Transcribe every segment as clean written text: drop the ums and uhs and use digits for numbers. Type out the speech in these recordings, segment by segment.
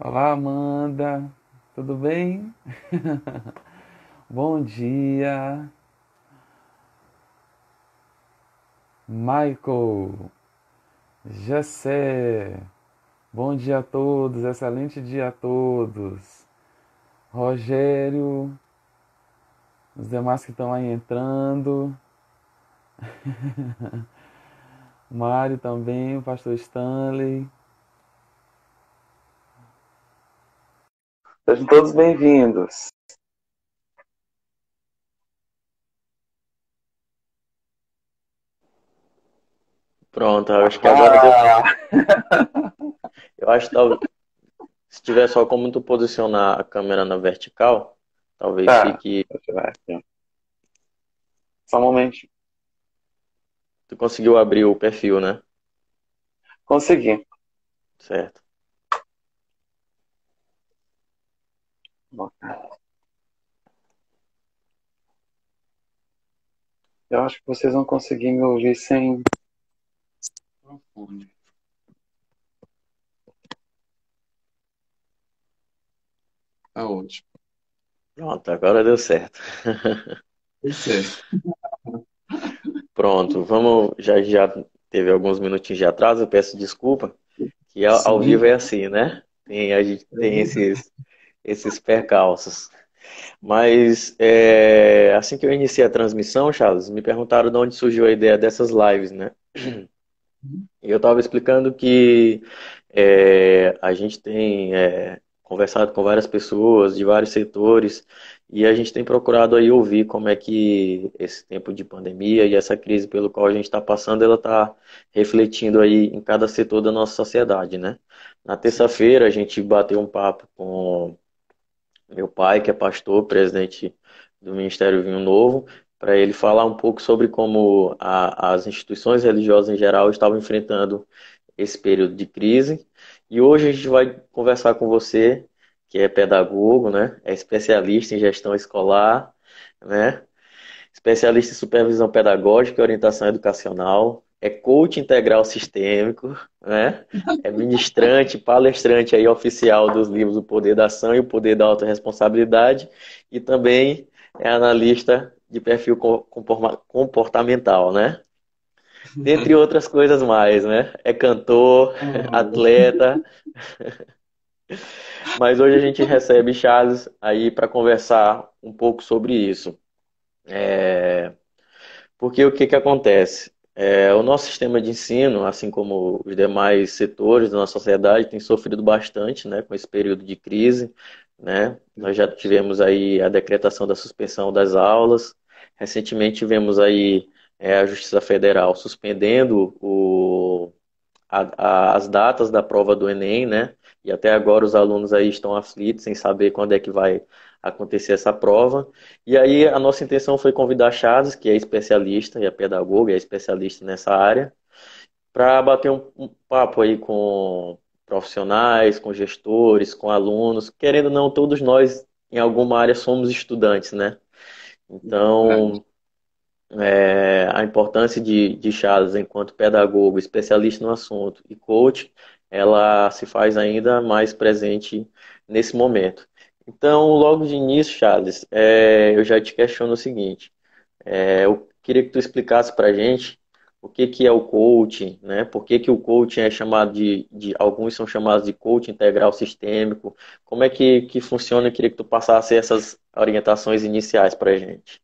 Olá, Amanda. Tudo bem? Bom dia, Michael, Jessé. Bom dia a todos, excelente dia a todos. Rogério, os demais que estão aí entrando. Mário também, o pastor Stanley. Sejam todos bem-vindos. Pronto, eu acho que agora deu Ah, certo. Eu acho que se tiver só como tu posicionar a câmera na vertical, talvez tá. fique. Deixa eu ver aqui. Só um momento. Tu conseguiu abrir o perfil, né? Consegui. Certo. Eu acho que vocês vão conseguir me ouvir sem microfone. Tá ótimo. Pronto, agora deu certo. Deu certo. Pronto, vamos. Já teve alguns minutinhos de atraso, eu peço desculpa, que ao vivo Sim. é assim, né? A gente tem esses percalços. Mas assim que eu iniciei a transmissão, Charles, me perguntaram de onde surgiu a ideia dessas lives, né? E eu estava explicando que a gente tem conversado com várias pessoas de vários setores e a gente tem procurado aí ouvir como é que esse tempo de pandemia e essa crise pelo qual a gente está passando, ela está refletindo aí em cada setor da nossa sociedade, né? Na Sim. terça-feira a gente bateu um papo com meu pai, que é pastor, presidente do Ministério Vinho Novo, para ele falar um pouco sobre como as instituições religiosas em geral estavam enfrentando esse período de crise. E hoje a gente vai conversar com você, que é pedagogo, né? É especialista em gestão escolar, né? Especialista em supervisão pedagógica e orientação educacional, é coach integral sistêmico, né? É ministrante, palestrante aí oficial dos livros O Poder da Ação e O Poder da Autorresponsabilidade e também é analista de perfil comportamental, né? Dentre outras coisas mais, né? É cantor, atleta, mas hoje a gente recebe Charles aí para conversar um pouco sobre isso. Porque o que que acontece? O nosso sistema de ensino, assim como os demais setores da nossa sociedade, tem sofrido bastante, né, com esse período de crise, né? Nós já tivemos aí a decretação da suspensão das aulas. Recentemente tivemos aí a Justiça Federal suspendendo as datas da prova do Enem, né? E até agora os alunos aí estão aflitos sem saber quando é que vai acontecer essa prova. E aí a nossa intenção foi convidar a Charles, que é especialista e é pedagoga, é especialista nessa área, para bater um papo aí com profissionais, com gestores, com alunos. Querendo ou não, todos nós em alguma área somos estudantes, né? Verdade. Então, a importância de Charles enquanto pedagogo, especialista no assunto e coach, ela se faz ainda mais presente nesse momento. Então, logo de início, Charles, eu já te questiono o seguinte: eu queria que tu explicasse para a gente o que que é o coaching, né? Por que que o coaching é chamado alguns são chamados de coaching integral sistêmico? Como é que funciona? Eu queria que tu passasse essas orientações iniciais para a gente.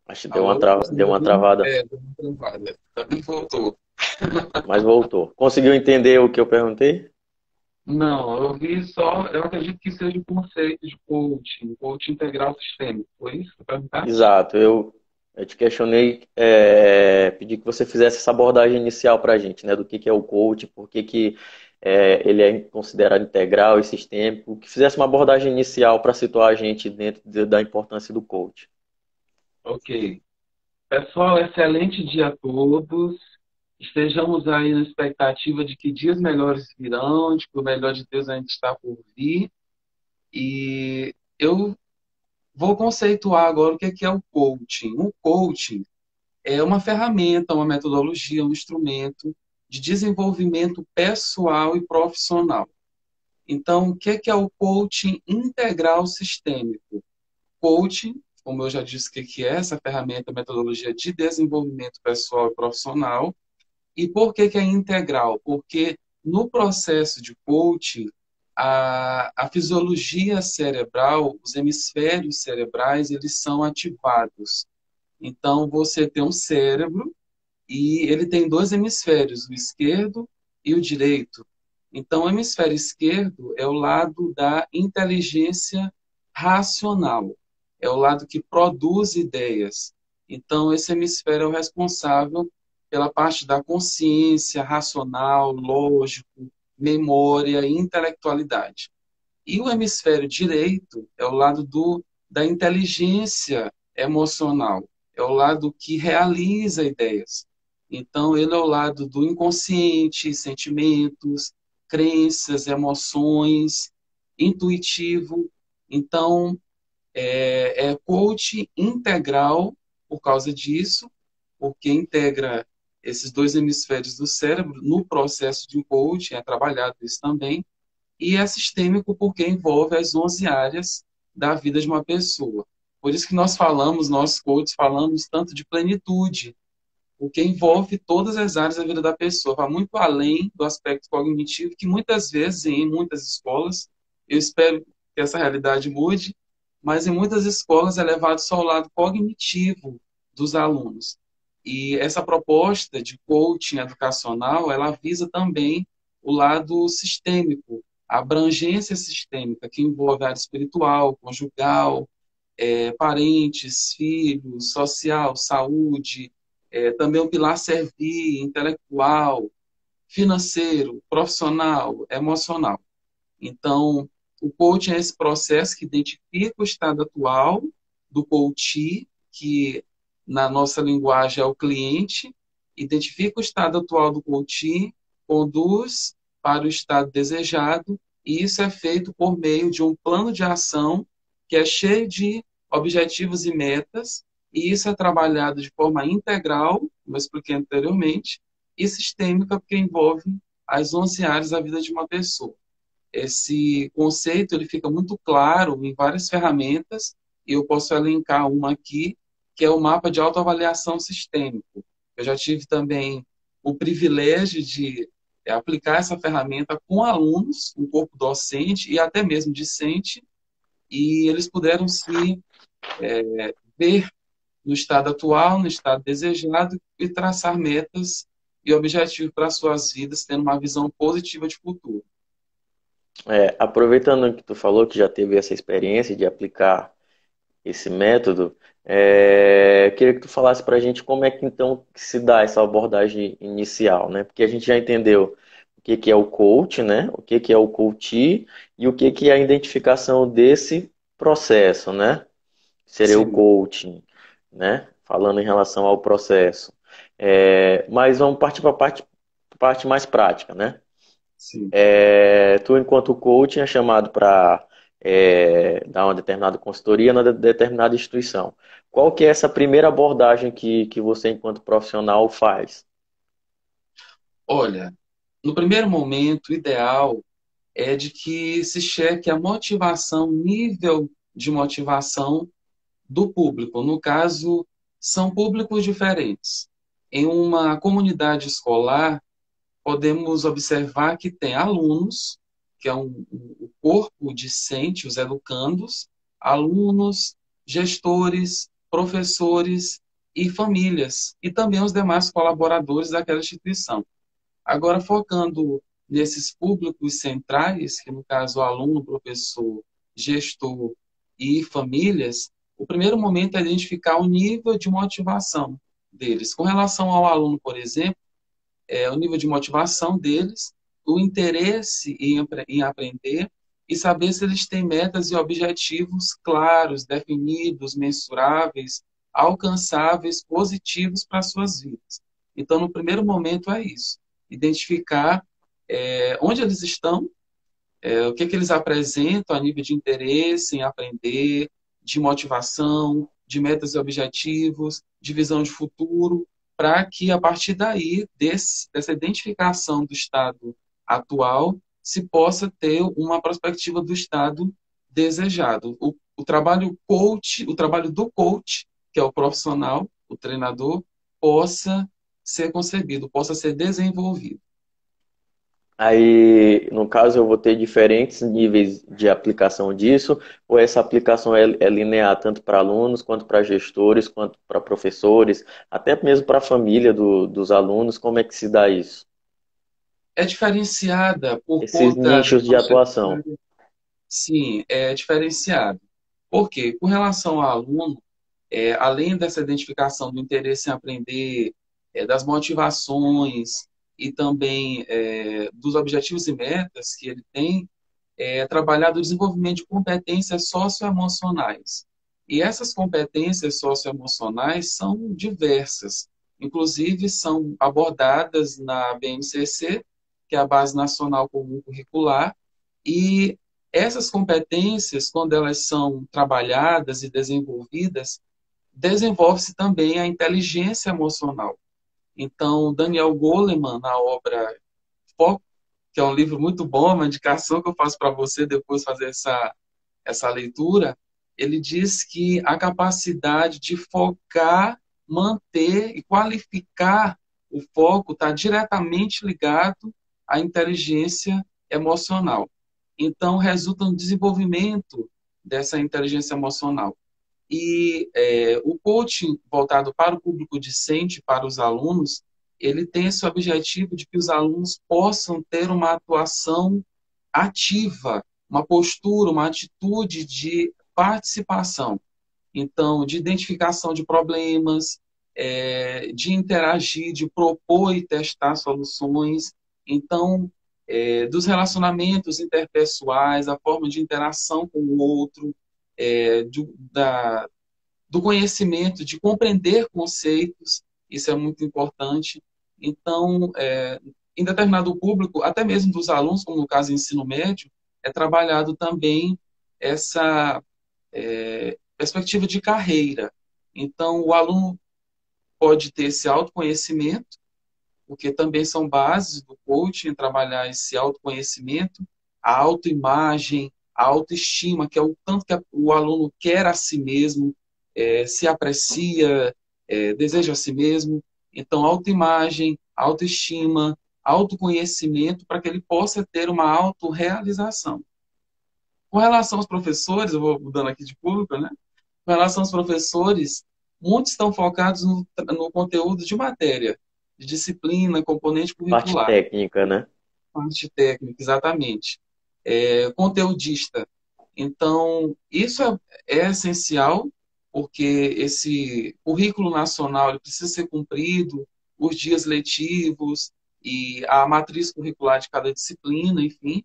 Acho que Alô, você me deu uma ouviu? travada, Deu uma travada. Também voltou. mas voltou. Conseguiu entender o que eu perguntei? Não, eu vi só, eu acredito que seja o conceito de coaching, coaching integral sistêmico. Foi isso que você perguntaste? Exato. Eu te questionei, pedi que você fizesse essa abordagem inicial para a gente, né? Do que é o coach, por que ele é considerado integral e sistêmico, que fizesse uma abordagem inicial para situar a gente dentro da importância do coach. Ok. Pessoal, excelente dia a todos. Estejamos aí na expectativa de que dias melhores virão, de que o melhor de Deus ainda está por vir. E eu vou conceituar agora o que é o coaching. O coaching é uma ferramenta, uma metodologia, um instrumento de desenvolvimento pessoal e profissional. Então, o que é o coaching integral sistêmico? Coaching, como eu já disse, o que é essa ferramenta, metodologia de desenvolvimento pessoal e profissional. E por que é integral? Porque no processo de coaching, a fisiologia cerebral, os hemisférios cerebrais, eles são ativados. Então, você tem um cérebro e ele tem dois hemisférios, o esquerdo e o direito. Então, o hemisfério esquerdo é o lado da inteligência racional, é o lado que produz ideias. Então, esse hemisfério é o responsável pela parte da consciência racional, lógico, memória e intelectualidade. E o hemisfério direito é o lado da inteligência emocional, é o lado que realiza ideias. Então, ele é o lado do inconsciente, sentimentos, crenças, emoções, intuitivo. Então, é coach integral por causa disso, porque integra esses dois hemisférios do cérebro no processo de coaching, é trabalhado isso também, e é sistêmico porque envolve as 11 áreas da vida de uma pessoa. Por isso que nós falamos, nós coaches falamos tanto de plenitude, porque envolve todas as áreas da vida da pessoa, vai muito além do aspecto cognitivo, que muitas vezes, em muitas escolas, eu espero que essa realidade mude, mas em muitas escolas é levado só ao lado cognitivo dos alunos. E essa proposta de coaching educacional, ela visa também o lado sistêmico, a abrangência sistêmica, que envolve a área espiritual, conjugal, parentes, filhos, social, saúde, também o pilar servir, intelectual, financeiro, profissional, emocional. Então, o coaching é esse processo que identifica o estado atual do coachee, que na nossa linguagem é o cliente, identifica o estado atual do coachee, conduz para o estado desejado, e isso é feito por meio de um plano de ação que é cheio de objetivos e metas, e isso é trabalhado de forma integral, como eu expliquei anteriormente, e sistêmica, porque envolve as 11 áreas da vida de uma pessoa. Esse conceito ele fica muito claro em várias ferramentas, e eu posso elencar uma aqui, que é o mapa de autoavaliação sistêmico. Eu já tive também o privilégio de aplicar essa ferramenta com alunos, um corpo docente e até mesmo discente, e eles puderam se ver no estado atual, no estado desejado, e traçar metas e objetivos para suas vidas, tendo uma visão positiva de futuro. Aproveitando que tu falou que já teve essa experiência de aplicar esse método, eu queria que tu falasse para a gente como é que então que se dá essa abordagem inicial, né? Porque a gente já entendeu o que que é o coach, né? O que que é o coachee e o que que é a identificação desse processo, né? Seria o Sim, coaching, né? Falando em relação ao processo. Mas vamos partir para a parte mais prática, né? sim. Tu, enquanto coach, é chamado para dar uma determinada consultoria na determinada instituição. Qual que é essa primeira abordagem que você, enquanto profissional, faz? Olha, no primeiro momento, o ideal é de que se cheque a motivação, nível de motivação do público. No caso, são públicos diferentes. Em uma comunidade escolar, podemos observar que tem alunos, que é o corpo discente, os educandos, alunos, gestores, professores e famílias, e também os demais colaboradores daquela instituição. Agora, focando nesses públicos centrais, que no caso aluno, professor, gestor e famílias, o primeiro momento é identificar o nível de motivação deles. Com relação ao aluno, por exemplo, o nível de motivação deles, o interesse em aprender e saber se eles têm metas e objetivos claros, definidos, mensuráveis, alcançáveis, positivos para suas vidas. Então, no primeiro momento é isso, identificar onde eles estão, o que eles apresentam a nível de interesse em aprender, de motivação, de metas e objetivos, de visão de futuro, para que a partir daí, dessa identificação do estado atual, se possa ter uma perspectiva do estado desejado. O trabalho coach, o trabalho do coach, que é o profissional, o treinador, possa ser concebido, possa ser desenvolvido. Aí, no caso, eu vou ter diferentes níveis de aplicação disso, ou essa aplicação é linear tanto para alunos, quanto para gestores, quanto para professores, até mesmo para a família dos alunos, como é que se dá isso? É diferenciada por Esses conta da nichos de faixa atuação. etária. Sim, é diferenciado. Por quê? Com relação ao aluno, além dessa identificação do interesse em aprender, das motivações e também dos objetivos e metas que ele tem, trabalhar o desenvolvimento de competências socioemocionais. E essas competências socioemocionais são diversas. Inclusive, são abordadas na BNCC, que é a Base Nacional Comum Curricular, e essas competências, quando elas são trabalhadas e desenvolvidas, desenvolve-se também a inteligência emocional. Então, Daniel Goleman, na obra Foco, que é um livro muito bom, uma indicação que eu faço para você depois fazer essa leitura, ele diz que a capacidade de focar, manter e qualificar o foco está diretamente ligado à inteligência emocional. Então, resulta no desenvolvimento dessa inteligência emocional. E o coaching voltado para o público discente, para os alunos, ele tem esse objetivo de que os alunos possam ter uma atuação ativa, uma postura, uma atitude de participação. Então, de identificação de problemas, de interagir, de propor e testar soluções. Então, dos relacionamentos interpessoais, a forma de interação com o outro, do conhecimento, de compreender conceitos, isso é muito importante. Então, em determinado público, até mesmo dos alunos, como no caso do ensino médio, é trabalhado também essa perspectiva de carreira. Então, o aluno pode ter esse autoconhecimento, porque também são bases do coaching, trabalhar esse autoconhecimento, a autoimagem, a autoestima, que é o tanto que o aluno quer a si mesmo, se aprecia, deseja a si mesmo. Então, autoimagem, autoestima, autoconhecimento, para que ele possa ter uma autorrealização. Com relação aos professores, eu vou mudando aqui de público, né? Com relação aos professores, muitos estão focados no conteúdo de matéria, de disciplina, componente Parte curricular, técnica, né? parte técnica, exatamente. Conteudista. Então, isso é essencial, porque esse currículo nacional ele precisa ser cumprido, os dias letivos e a matriz curricular de cada disciplina, enfim.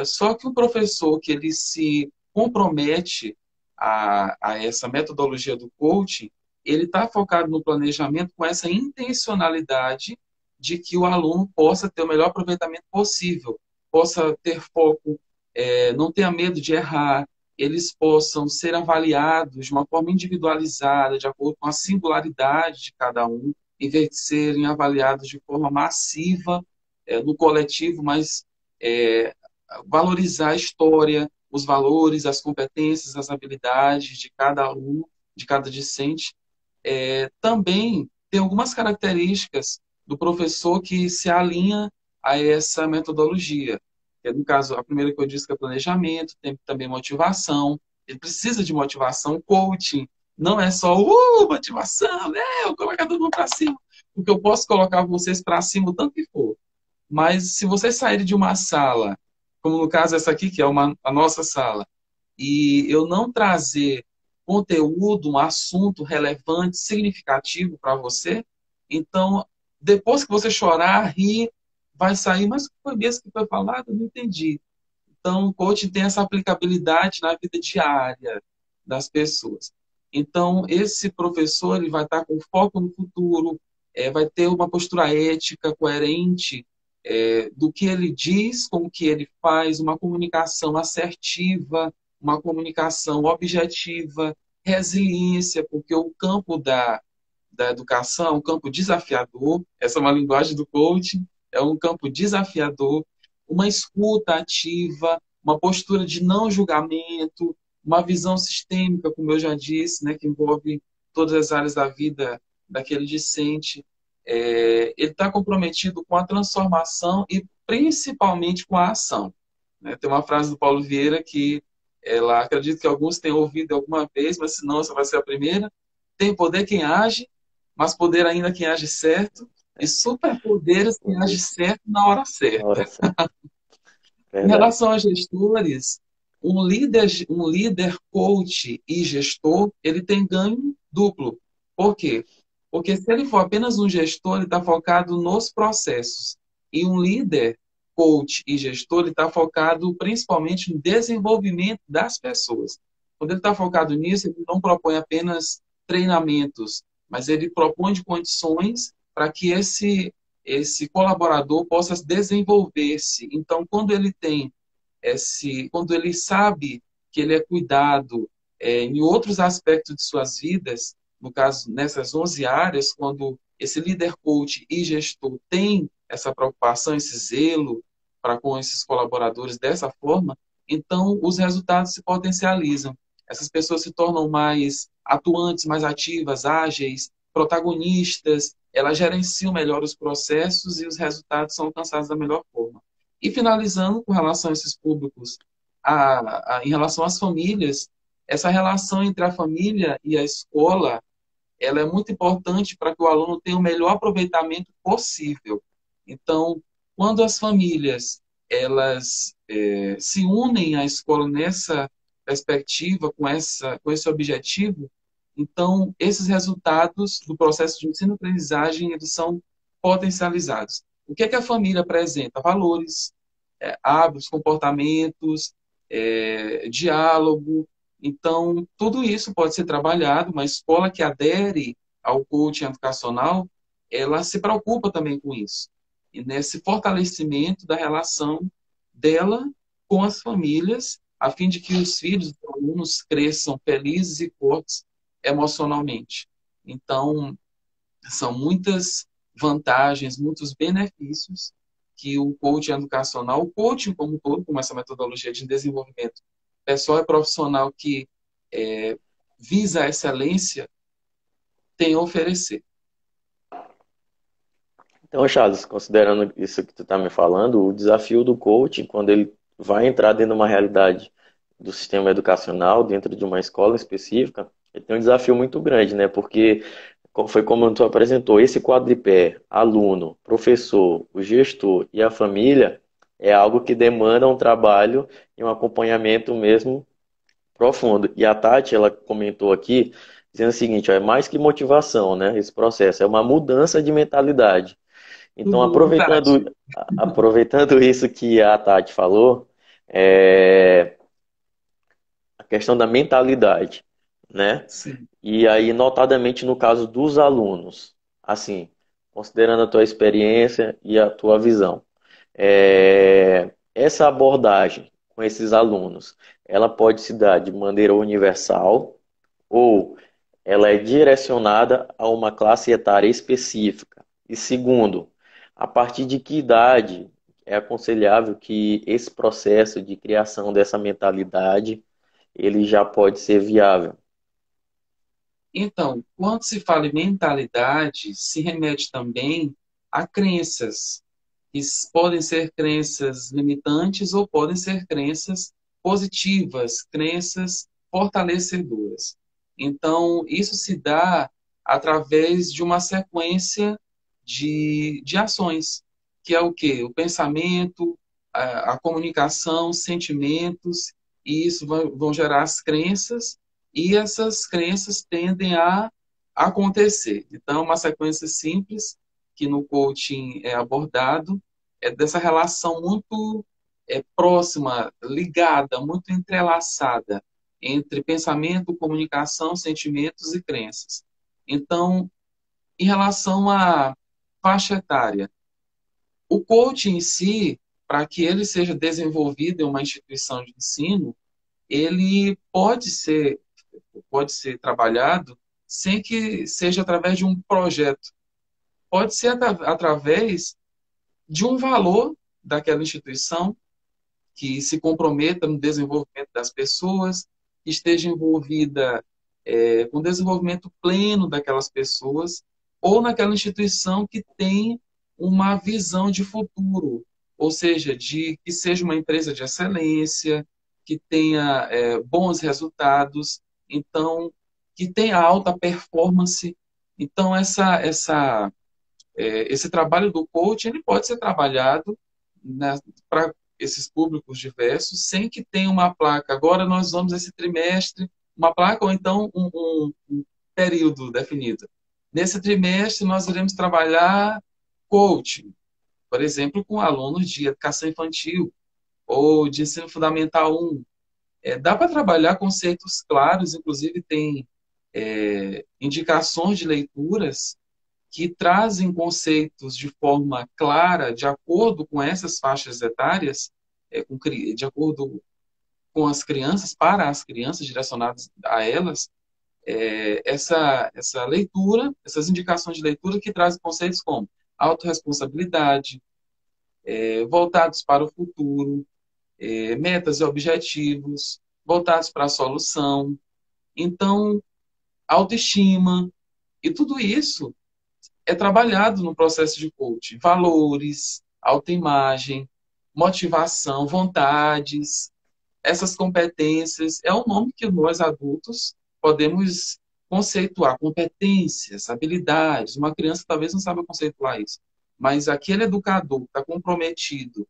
Só que o professor que ele se compromete a essa metodologia do coaching, ele está focado no planejamento com essa intencionalidade de que o aluno possa ter o melhor aproveitamento possível, possa ter foco, não tenha medo de errar, eles possam ser avaliados de uma forma individualizada, de acordo com a singularidade de cada um, em vez de serem avaliados de forma massiva, no coletivo, mas valorizar a história, os valores, as competências, as habilidades de cada aluno, de cada discente. Também tem algumas características do professor que se alinha a essa metodologia. No caso, a primeira que eu disse que é planejamento, tem também motivação. Ele precisa de motivação, coaching. Não é só motivação, eu colocar todo mundo para cima. Porque eu posso colocar vocês para cima o tanto que for. Mas se vocês saírem de uma sala, como no caso essa aqui, que é a nossa sala, e eu não trazer conteúdo, um assunto relevante, significativo para você, então, depois que você chorar, rir, vai sair, mas o que foi mesmo que foi falado? Eu não entendi. Então, o coaching tem essa aplicabilidade na vida diária das pessoas. Então, esse professor ele vai estar com foco no futuro, vai ter uma postura ética coerente do que ele diz com o que ele faz, uma comunicação assertiva, uma comunicação objetiva, resiliência, porque o campo da educação é um campo desafiador, essa é uma linguagem do coaching, é um campo desafiador, uma escuta ativa, uma postura de não julgamento, uma visão sistêmica, como eu já disse, né, que envolve todas as áreas da vida daquele discente. Ele está comprometido com a transformação e principalmente com a ação. Né? Tem uma frase do Paulo Vieira que ela acredito que alguns tenham ouvido alguma vez, mas se não, essa vai ser a primeira. Tem poder quem age, mas poder ainda quem age certo, e superpoderes quem age certo na hora Na hora certa. certa. Em Verdade. relação a gestores, um líder coach e gestor, ele tem ganho duplo. Por quê? Porque se ele for apenas um gestor, ele está focado nos processos. E um líder coach e gestor, ele está focado principalmente no desenvolvimento das pessoas. Quando ele está focado nisso, ele não propõe apenas treinamentos, mas ele propõe de condições para que esse colaborador possa desenvolver-se. Então, quando ele sabe que ele é cuidado em outros aspectos de suas vidas, no caso, nessas 11 áreas, quando esse líder coach e gestor tem essa preocupação, esse zelo para com esses colaboradores dessa forma, então os resultados se potencializam. Essas pessoas se tornam mais atuantes, mais ativas, ágeis, protagonistas, elas gerenciam melhor os processos e os resultados são alcançados da melhor forma. E finalizando com relação a esses públicos, em relação às famílias, essa relação entre a família e a escola, ela é muito importante para que o aluno tenha o melhor aproveitamento possível. Então, quando as famílias elas se unem à escola nessa perspectiva, com esse objetivo, então esses resultados do processo de ensino-aprendizagem eles são potencializados. O que é que a família apresenta? Valores, hábitos, comportamentos, diálogo. Então, tudo isso pode ser trabalhado. Uma escola que adere ao coaching educacional, ela se preocupa também com isso. E nesse fortalecimento da relação dela com as famílias, a fim de que os filhos dos alunos cresçam felizes e fortes emocionalmente. Então, são muitas vantagens, muitos benefícios que o coaching educacional, o coaching como um todo, com essa metodologia de desenvolvimento pessoal e profissional que visa a excelência, tem a oferecer. Então, Charles, considerando isso que tu está me falando, o desafio do coaching, quando ele vai entrar dentro de uma realidade do sistema educacional, dentro de uma escola específica, ele tem um desafio muito grande, né? Porque foi como tu apresentou, esse quadripé, aluno, professor, o gestor e a família, é algo que demanda um trabalho e um acompanhamento mesmo profundo. E a Tati, ela comentou aqui, dizendo o seguinte, ó, é mais que motivação, né? Esse processo é uma mudança de mentalidade. Então, Tudo, Tati. aproveitando isso que a Tati falou, é, a questão da mentalidade, né? Sim. E aí, notadamente no caso dos alunos, assim, considerando a tua experiência e a tua visão, essa abordagem com esses alunos, ela pode se dar de maneira universal ou ela é direcionada a uma classe etária específica. E segundo, a partir de que idade é aconselhável que esse processo de criação dessa mentalidade ele já pode ser viável? Então, quando se fala em mentalidade, se remete também a crenças, que podem ser crenças limitantes ou podem ser crenças positivas, crenças fortalecedoras. Então, isso se dá através de uma sequência de ações, que é o quê? O pensamento, a comunicação, sentimentos, e isso vão gerar as crenças, e essas crenças tendem a acontecer. Então, uma sequência simples que no coaching é abordado é dessa relação muito próxima, ligada, muito entrelaçada entre pensamento, comunicação, sentimentos e crenças. Então, em relação à faixa etária, o coaching em si, para que ele seja desenvolvido em uma instituição de ensino, ele pode ser trabalhado sem que seja através de um projeto. Pode ser através de um valor daquela instituição que se comprometa no desenvolvimento das pessoas, que esteja envolvida com o desenvolvimento pleno daquelas pessoas, ou naquela instituição que tem uma visão de futuro, ou seja, de que seja uma empresa de excelência, que tenha bons resultados, então que tenha alta performance. Então esse trabalho do coach ele pode ser trabalhado para esses públicos diversos, sem que tenha uma placa. Agora nós vamos esse trimestre, uma placa ou então um período definido. Nesse trimestre nós iremos trabalhar coaching, por exemplo, com alunos de educação infantil ou de ensino fundamental 1. Dá para trabalhar conceitos claros, inclusive tem indicações de leituras que trazem conceitos de forma clara, de acordo com essas faixas etárias, de acordo com as crianças, para as crianças, direcionadas a elas, essa leitura, essas indicações de leitura que trazem conceitos como autorresponsabilidade, voltados para o futuro, metas e objetivos, voltados para a solução. Então, autoestima, e tudo isso é trabalhado no processo de coaching. Valores, autoimagem, motivação, vontades, essas competências. É o nome que nós adultos podemos conceituar. Competências, habilidades. Uma criança talvez não saiba conceituar isso. Mas aquele educador que está comprometido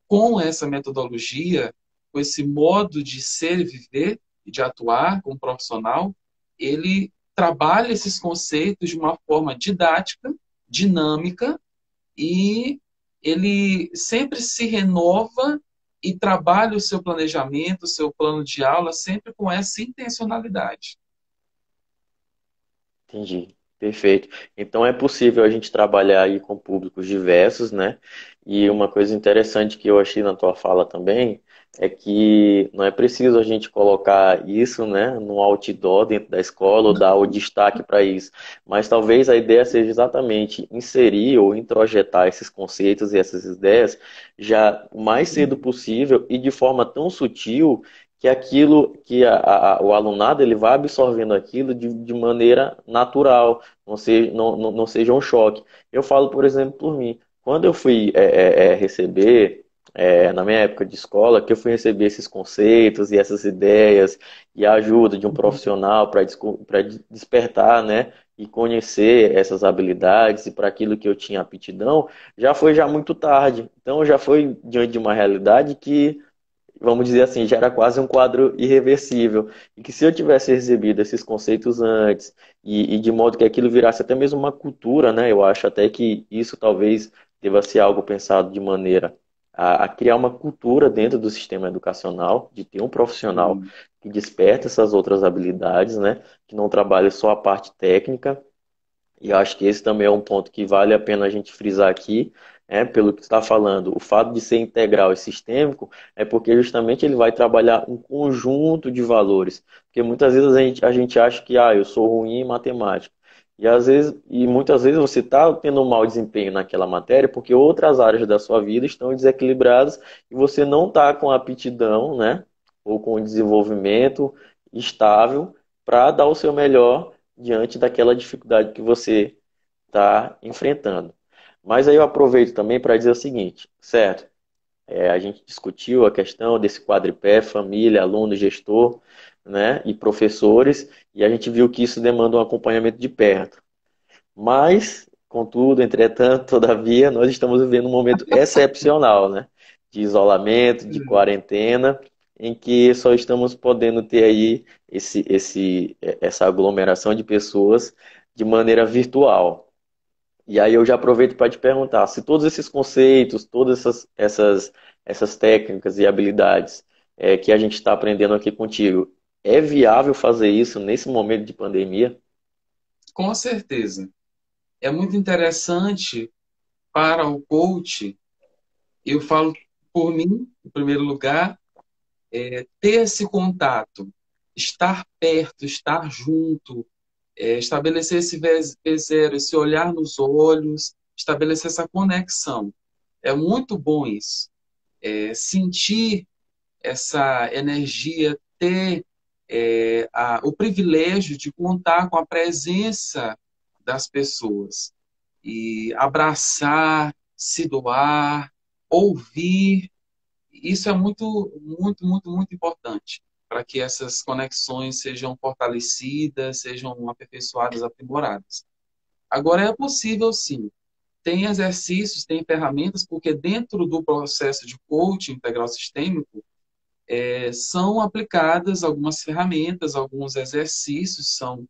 com essa metodologia, com esse modo de ser e viver e de atuar como profissional, ele trabalha esses conceitos de uma forma didática, dinâmica, e ele sempre se renova e trabalha o seu planejamento, o seu plano de aula, sempre com essa intencionalidade. Entendi. Perfeito. Então é possível a gente trabalhar aí com públicos diversos, né? E uma coisa interessante que eu achei na tua fala também é que não é preciso a gente colocar isso, né, num outdoor dentro da escola ou dar o destaque para isso. Mas talvez a ideia seja exatamente inserir ou introjetar esses conceitos e essas ideias já o mais cedo possível e de forma tão sutil que aquilo que o alunado ele vai absorvendo aquilo de maneira natural, não seja um choque. Eu falo, por exemplo, por mim. Quando eu fui receber, na minha época de escola, que eu fui receber esses conceitos e essas ideias e a ajuda de um profissional para despertar, né, e conhecer essas habilidades e para aquilo que eu tinha aptidão, já foi já muito tarde. Então já foi diante de uma realidade que vamos dizer assim, já era quase um quadro irreversível. E que se eu tivesse recebido esses conceitos antes, e de modo que aquilo virasse até mesmo uma cultura, né? Eu acho até que isso talvez deva ser algo pensado de maneira a criar uma cultura dentro do sistema educacional, de ter um profissional que desperta essas outras habilidades, né? Que não trabalha só a parte técnica, e eu acho que esse também é um ponto que vale a pena a gente frisar aqui, pelo que você está falando. O fato de ser integral e sistêmico é porque justamente ele vai trabalhar um conjunto de valores. Porque muitas vezes a gente acha que eu sou ruim em matemática. E muitas vezes você está tendo um mau desempenho naquela matéria porque outras áreas da sua vida estão desequilibradas e você não está com a aptidão, né? Ou com o desenvolvimento estável para dar o seu melhor diante daquela dificuldade que você está enfrentando. Mas aí eu aproveito também para dizer o seguinte, certo? A gente discutiu a questão desse quadripé, família, aluno, gestor, né, e professores, e a gente viu que isso demanda um acompanhamento de perto. Mas, contudo, entretanto, todavia, nós estamos vivendo um momento excepcional, né, de isolamento, de quarentena, em que só estamos podendo ter aí essa aglomeração de pessoas de maneira virtual. E aí eu já aproveito para te perguntar, se todos esses conceitos, todas essas técnicas e habilidades que a gente está aprendendo aqui contigo, É viável fazer isso nesse momento de pandemia? Com certeza. É muito interessante para o coach, eu falo por mim, em primeiro lugar, ter esse contato, estar perto, estar junto, estabelecer esse V0, esse olhar nos olhos, estabelecer essa conexão. É muito bom isso. Sentir essa energia, ter o privilégio de contar com a presença das pessoas e abraçar, se doar, ouvir. Isso é muito, muito, muito, muito importante para que essas conexões sejam fortalecidas, sejam aperfeiçoadas, aprimoradas. Agora, é possível, sim. Tem exercícios, tem ferramentas, porque dentro do processo de coaching integral sistêmico, são aplicadas algumas ferramentas, alguns exercícios são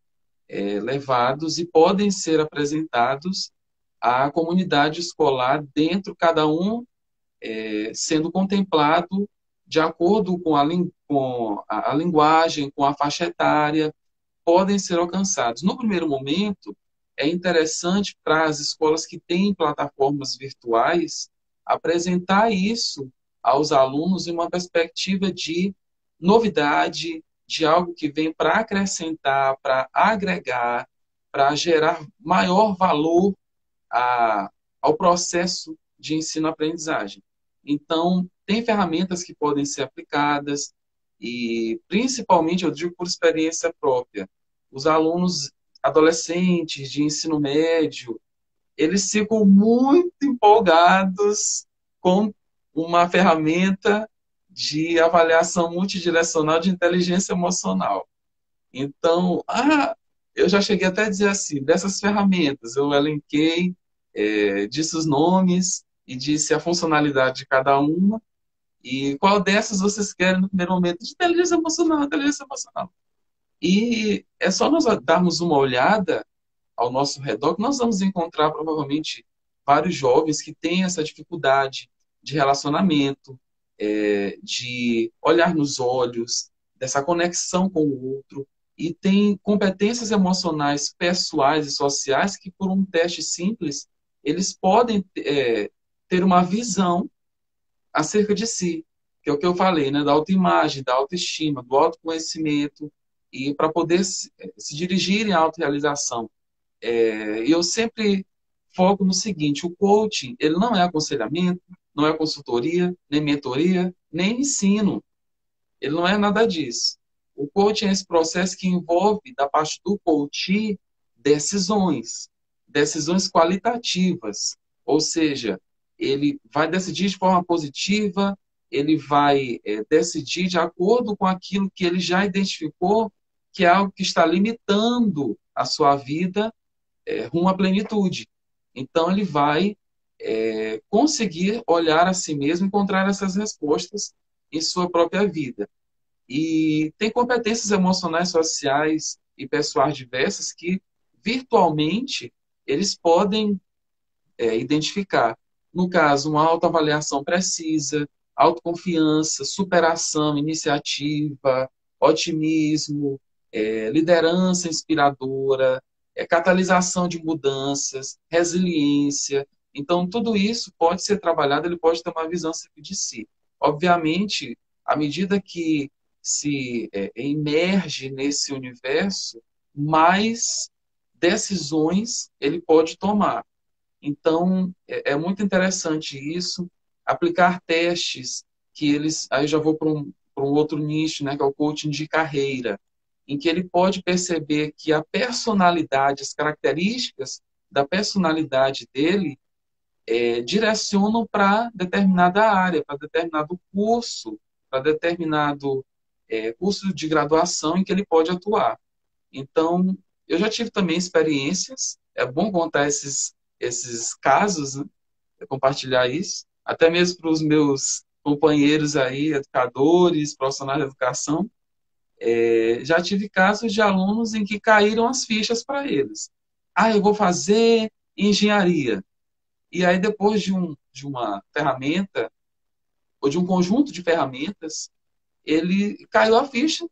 levados e podem ser apresentados à comunidade escolar, dentro cada um sendo contemplado de acordo com a linguagem, com a faixa etária, podem ser alcançados. No primeiro momento, é interessante para as escolas que têm plataformas virtuais apresentar isso aos alunos em uma perspectiva de novidade, de algo que vem para acrescentar, para agregar, para gerar maior valor ao processo de ensino-aprendizagem. Então, tem ferramentas que podem ser aplicadas e, principalmente, eu digo por experiência própria, os alunos adolescentes de ensino médio, eles ficam muito empolgados com uma ferramenta de avaliação multidirecional de inteligência emocional. Então, eu já cheguei até a dizer assim, dessas ferramentas, eu elenquei, disse os nomes e disse a funcionalidade de cada uma, e qual dessas vocês querem no primeiro momento? De inteligência emocional, inteligência emocional. E é só nós darmos uma olhada ao nosso redor que nós vamos encontrar provavelmente vários jovens que têm essa dificuldade de relacionamento, de olhar nos olhos, dessa conexão com o outro, e tem competências emocionais pessoais e sociais que, por um teste simples, eles podem ter uma visão acerca de si, que é o que eu falei, né, da autoimagem, da autoestima, do autoconhecimento, e para poder se dirigir em autorrealização. E eu sempre foco no seguinte: o coaching, ele não é aconselhamento, não é consultoria, nem mentoria, nem ensino. Ele não é nada disso. O coaching é esse processo que envolve, da parte do coach, decisões, decisões qualitativas. Ou seja, ele vai decidir de forma positiva, ele vai decidir de acordo com aquilo que ele já identificou, que é algo que está limitando a sua vida rumo à plenitude. Então, ele vai conseguir olhar a si mesmo, encontrar essas respostas em sua própria vida. E tem competências emocionais, sociais e pessoais diversas que, virtualmente, eles podem identificar. No caso, uma autoavaliação precisa, autoconfiança, superação, iniciativa, otimismo, liderança inspiradora, catalisação de mudanças, resiliência. Então, tudo isso pode ser trabalhado, ele pode ter uma visão sempre de si. Obviamente, à medida que se emerge nesse universo, mais decisões ele pode tomar. Então, é muito interessante isso. Aplicar testes que eles... Aí já vou para um outro nicho, né, que é o coaching de carreira, em que ele pode perceber que a personalidade, as características da personalidade dele direcionam para determinada área, para determinado curso, para determinado curso de graduação em que ele pode atuar. Então, eu já tive também experiências, é bom contar esses casos, né? Compartilhar isso, até mesmo para os meus companheiros aí, educadores, profissionais de educação. Já tive casos de alunos em que caíram as fichas para eles. Eu vou fazer engenharia. E aí, depois de uma ferramenta, ou de um conjunto de ferramentas, ele caiu a ficha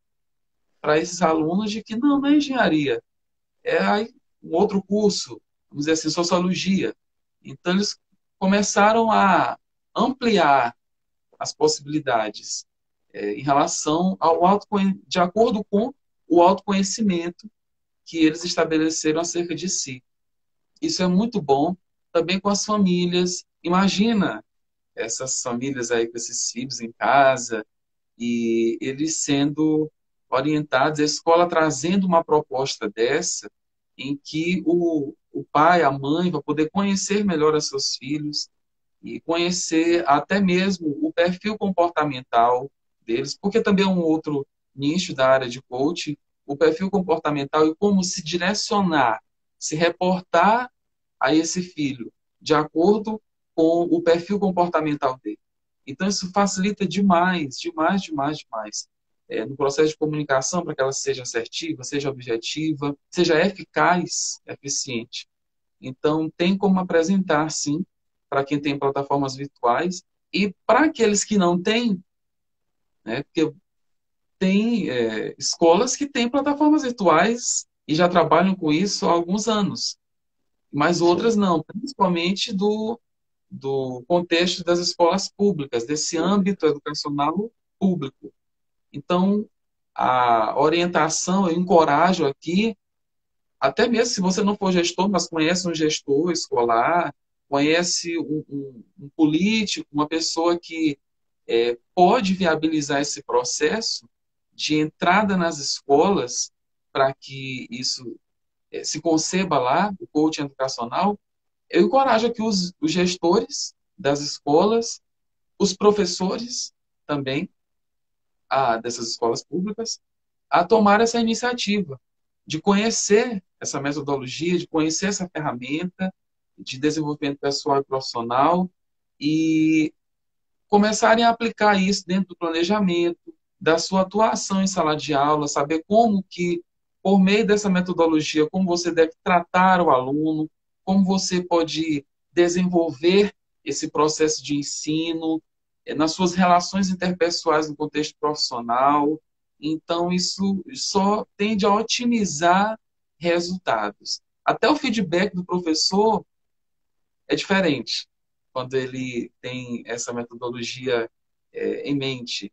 para esses alunos de que não é engenharia, é aí um outro curso, vamos dizer assim, sociologia. Então, eles começaram a ampliar as possibilidades em relação ao de acordo com o autoconhecimento que eles estabeleceram acerca de si. Isso é muito bom também com as famílias. Imagina essas famílias aí com esses filhos em casa e eles sendo orientados, a escola trazendo uma proposta dessa, em que o pai, a mãe, vai poder conhecer melhor os seus filhos e conhecer até mesmo o perfil comportamental deles, porque também é um outro nicho da área de coaching, o perfil comportamental e como se direcionar, se reportar a esse filho de acordo com o perfil comportamental dele. Então, isso facilita demais, demais, demais, demais. No processo de comunicação, para que ela seja assertiva, seja objetiva, seja eficaz, eficiente. Então, tem como apresentar, sim, para quem tem plataformas virtuais e para aqueles que não têm, né, porque tem escolas que têm plataformas virtuais e já trabalham com isso há alguns anos, mas outras Sim. não, principalmente do contexto das escolas públicas, desse âmbito educacional público. Então, a orientação, eu encorajo aqui, até mesmo se você não for gestor, mas conhece um gestor escolar, conhece um político, uma pessoa que pode viabilizar esse processo de entrada nas escolas para que isso se conceba lá, o coaching educacional, eu encorajo aqui os gestores das escolas, os professores também, dessas escolas públicas, a tomar essa iniciativa de conhecer essa metodologia, de conhecer essa ferramenta de desenvolvimento pessoal e profissional e começarem a aplicar isso dentro do planejamento, da sua atuação em sala de aula, saber como que, por meio dessa metodologia, como você deve tratar o aluno, como você pode desenvolver esse processo de ensino, nas suas relações interpessoais no contexto profissional. Então, isso só tende a otimizar resultados. Até o feedback do professor é diferente quando ele tem essa metodologia em mente,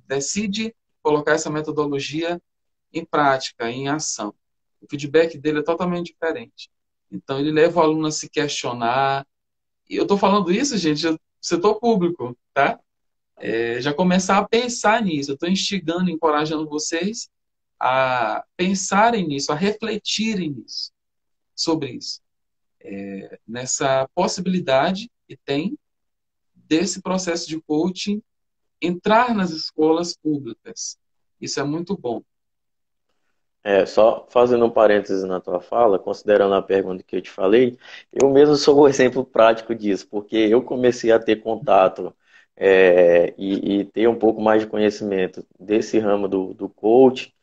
decide colocar essa metodologia em prática, em ação. O feedback dele é totalmente diferente. Então, ele leva o aluno a se questionar. E eu estou falando isso, gente, do setor público, tá? Já começar a pensar nisso. Eu estou instigando, encorajando vocês a pensarem nisso, a refletirem nisso, sobre isso. Nessa possibilidade que tem desse processo de coaching entrar nas escolas públicas. Isso é muito bom. Só fazendo um parênteses na tua fala, considerando a pergunta que eu te falei, eu mesmo sou o exemplo prático disso, porque eu comecei a ter contato e ter um pouco mais de conhecimento desse ramo do coach,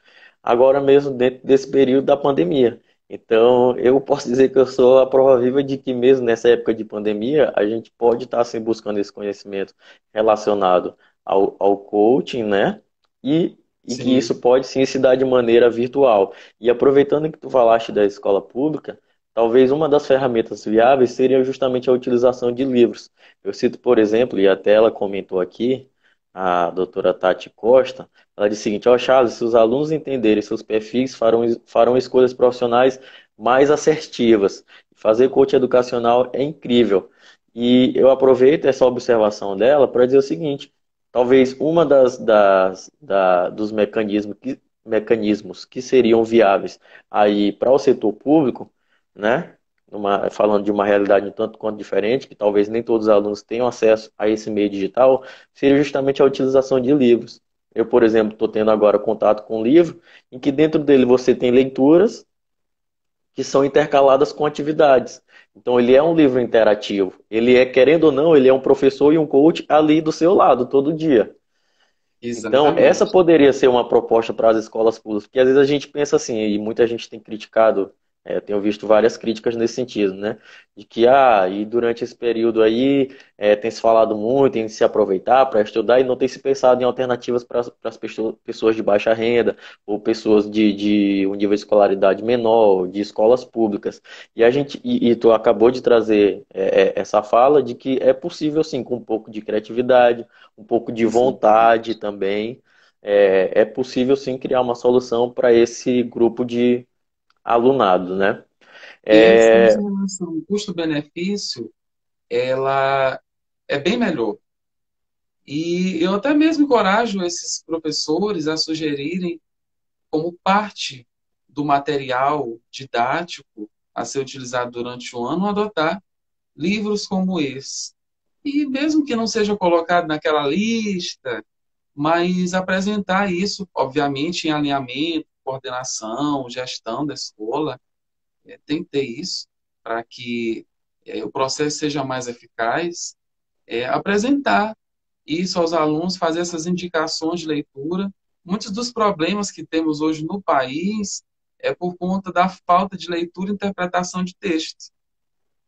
agora mesmo dentro desse período da pandemia. Então, eu posso dizer que eu sou a prova viva de que mesmo nessa época de pandemia, a gente pode estar assim, buscando esse conhecimento relacionado ao coaching, né? E e que isso Sim, pode sim se dar de maneira virtual. E aproveitando que tu falaste da escola pública, talvez uma das ferramentas viáveis seria justamente a utilização de livros. Eu cito, por exemplo, e até ela comentou aqui, a doutora Tati Costa, ela disse o seguinte: ó, Charles, se os alunos entenderem seus perfis, farão escolhas profissionais mais assertivas. Fazer coach educacional é incrível. E eu aproveito essa observação dela para dizer o seguinte: talvez uma dos mecanismos que seriam viáveis aí para o setor público, né? Falando de uma realidade um tanto quanto diferente, que talvez nem todos os alunos tenham acesso a esse meio digital, seria justamente a utilização de livros. Eu, por exemplo, estou tendo agora contato com um livro em que dentro dele você tem leituras que são intercaladas com atividades. Então, ele é um livro interativo. Ele é, querendo ou não, ele é um professor e um coach ali do seu lado, todo dia. Então, essa exatamente. poderia ser uma proposta para as escolas públicas, porque às vezes a gente pensa assim, e muita gente tem criticado Eu tenho visto várias críticas nesse sentido, né? De que, e durante esse período aí, tem se falado muito em se aproveitar para estudar e não tem se pensado em alternativas para as pessoas de baixa renda ou pessoas de um nível de escolaridade menor, de escolas públicas. E tu acabou de trazer essa fala de que é possível, sim, com um pouco de criatividade, um pouco de vontade Exatamente. também, é possível, sim, criar uma solução para esse grupo de alunado, né? E essa É, relação custo-benefício, ela é bem melhor. E eu até mesmo encorajo esses professores a sugerirem, como parte do material didático a ser utilizado durante o ano, adotar livros como esse. E mesmo que não seja colocado naquela lista, mas apresentar isso, obviamente, em alinhamento, coordenação, gestão da escola, tem que ter isso para que o processo seja mais eficaz. Apresentar isso aos alunos, fazer essas indicações de leitura. Muitos dos problemas que temos hoje no país é por conta da falta de leitura e interpretação de textos.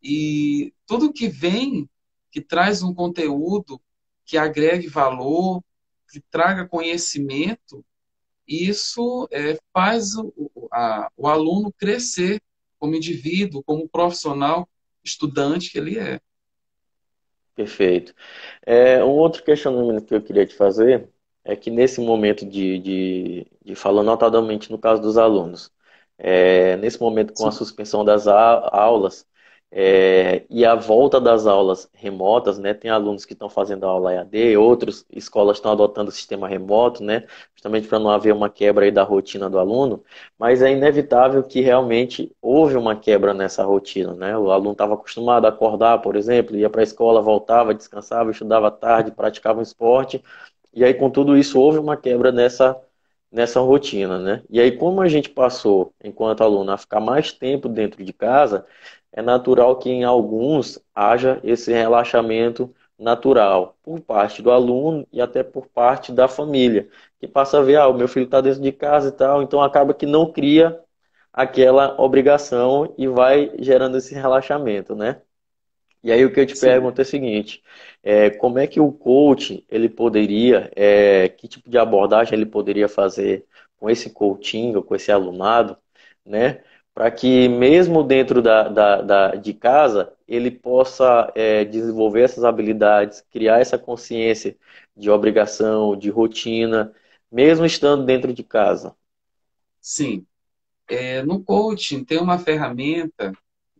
E tudo que vem, que traz um conteúdo que agregue valor, que traga conhecimento, isso faz o aluno crescer como indivíduo, como profissional, estudante que ele é. perfeito. Um outro questionamento que eu queria te fazer é que nesse momento de falar notadamente no caso dos alunos, nesse momento com a Sim. suspensão das aulas e a volta das aulas remotas, né, tem alunos que estão fazendo aula EAD, outras escolas estão adotando o sistema remoto, né, justamente para não haver uma quebra aí da rotina do aluno, mas é inevitável que realmente houve uma quebra nessa rotina, né? O aluno estava acostumado a acordar, por exemplo, ia para a escola, voltava, descansava, estudava à tarde, praticava um esporte, e aí com tudo isso houve uma quebra nessa rotina, né? E aí como a gente passou, enquanto aluno, a ficar mais tempo dentro de casa, é natural que em alguns haja esse relaxamento natural por parte do aluno e até por parte da família, que passa a ver, o meu filho está dentro de casa e tal, então acaba que não cria aquela obrigação e vai gerando esse relaxamento, né? E aí o que eu te Sim. pergunto é o seguinte, como é que o coach, ele poderia, que tipo de abordagem ele poderia fazer com esse coaching ou com esse alunado, né? Para que mesmo dentro de casa, ele possa desenvolver essas habilidades, criar essa consciência de obrigação, de rotina, mesmo estando dentro de casa. Sim. No coaching tem uma ferramenta,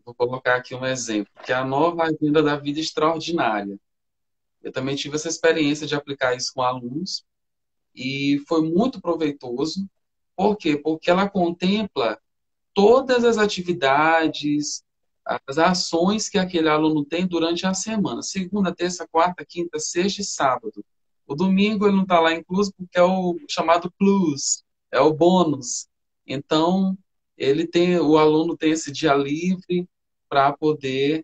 vou colocar aqui um exemplo, que é a nova agenda da vida extraordinária. Eu também tive essa experiência de aplicar isso com alunos e foi muito proveitoso. Por quê? Porque ela contempla todas as atividades, as ações que aquele aluno tem durante a semana, segunda, terça, quarta, quinta, sexta e sábado. O domingo ele não está lá incluso porque é o chamado plus, é o bônus. Então, o aluno tem esse dia livre para poder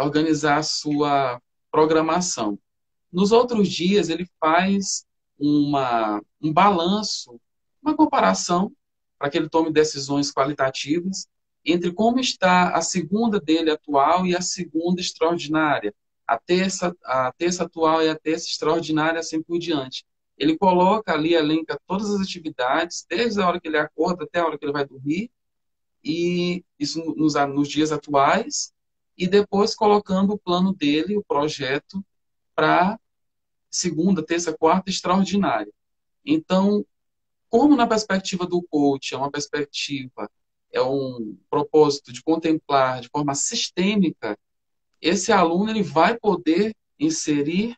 organizar a sua programação. Nos outros dias, ele faz um balanço, uma comparação, para que ele tome decisões qualitativas entre como está a segunda dele atual e a segunda extraordinária, a terça atual e a terça extraordinária, assim por diante. Ele coloca ali, elenca todas as atividades, desde a hora que ele acorda até a hora que ele vai dormir, e isso nos dias atuais, e depois colocando o plano dele, o projeto, para segunda, terça, quarta, extraordinária. Então, como na perspectiva do coach é um propósito de contemplar de forma sistêmica, esse aluno ele vai poder inserir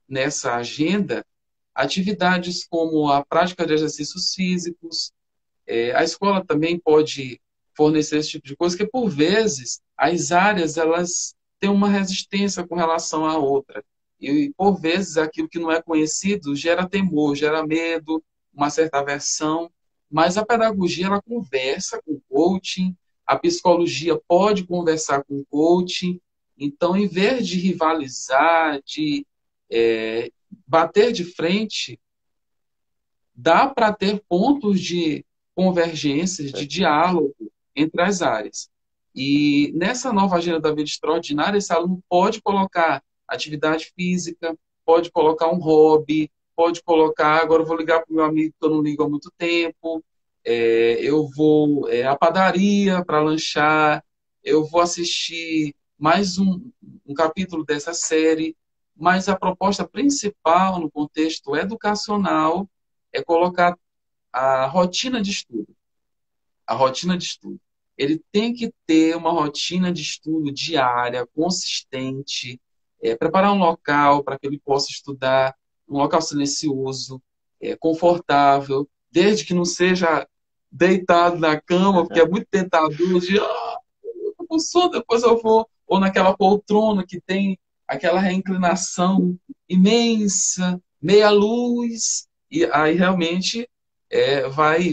nessa agenda atividades como a prática de exercícios físicos. A escola também pode fornecer esse tipo de coisa, que por vezes as áreas elas têm uma resistência com relação à outra. E por vezes aquilo que não é conhecido gera temor, gera medo, uma certa aversão. Mas a pedagogia ela conversa com o coaching, a psicologia pode conversar com o coaching. Então, em vez de rivalizar, de é, bater de frente, dá para ter pontos de convergências, de diálogo, entre as áreas. E nessa nova agenda da vida extraordinária, esse aluno pode colocar atividade física, pode colocar um hobby, pode colocar, agora eu vou ligar para o meu amigo que eu não ligo há muito tempo, eu vou à padaria para lanchar, eu vou assistir mais um capítulo dessa série, mas a proposta principal no contexto educacional é colocar a rotina de estudo. A rotina de estudo. Ele tem que ter uma rotina de estudo diária, consistente, preparar um local para que ele possa estudar, um local silencioso, confortável, desde que não seja deitado na cama, porque é muito tentador de eu tô com sono, depois eu vou, ou naquela poltrona que tem aquela reinclinação imensa, meia luz, e aí realmente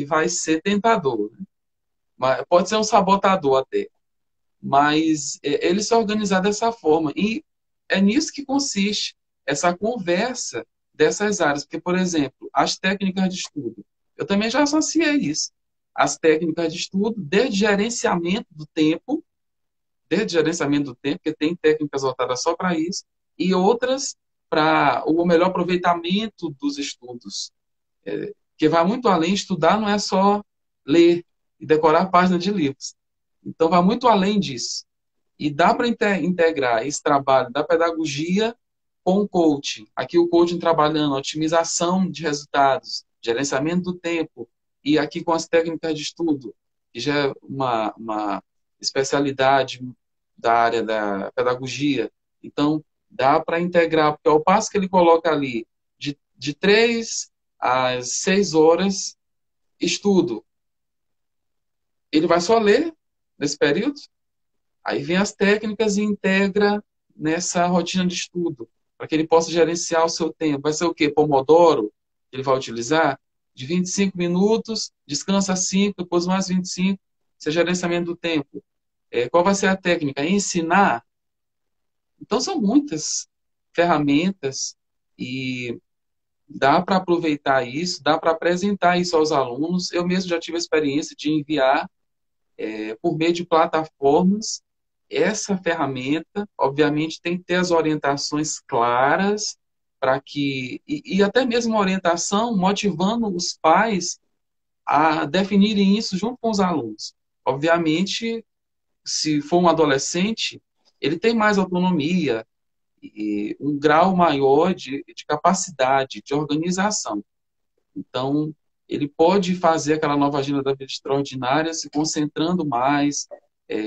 vai ser tentador. Pode ser um sabotador até, mas ele se organizar dessa forma. E é nisso que consiste essa conversa dessas áreas. Porque, por exemplo, as técnicas de estudo, eu também já associei isso. As técnicas de estudo, desde gerenciamento do tempo, porque tem técnicas voltadas só para isso, e outras para o melhor aproveitamento dos estudos, que vai muito além. Estudar não é só ler e decorar páginas de livros. Então, vai muito além disso. E dá para integrar esse trabalho da pedagogia com o coaching. Aqui o coaching trabalhando otimização de resultados, gerenciamento do tempo, e aqui com as técnicas de estudo, que já é uma especialidade da área da pedagogia. Então, dá para integrar, porque ao passo que ele coloca ali de 3 às 6 horas, estudo, ele vai só ler nesse período, aí vem as técnicas e integra nessa rotina de estudo, para que ele possa gerenciar o seu tempo. Vai ser o quê? Pomodoro, que ele vai utilizar? De 25 minutos, descansa 5, depois mais 25, isso é gerenciamento do tempo. Qual vai ser a técnica? Ensinar. Então, são muitas ferramentas e dá para aproveitar isso, dá para apresentar isso aos alunos. Eu mesmo já tive a experiência de enviar por meio de plataformas essa ferramenta. Obviamente tem que ter as orientações claras para que e até mesmo uma orientação motivando os pais a definirem isso junto com os alunos. Obviamente, se for um adolescente, ele tem mais autonomia e um grau maior de capacidade, de organização. Então, ele pode fazer aquela nova agenda da vida extraordinária se concentrando mais,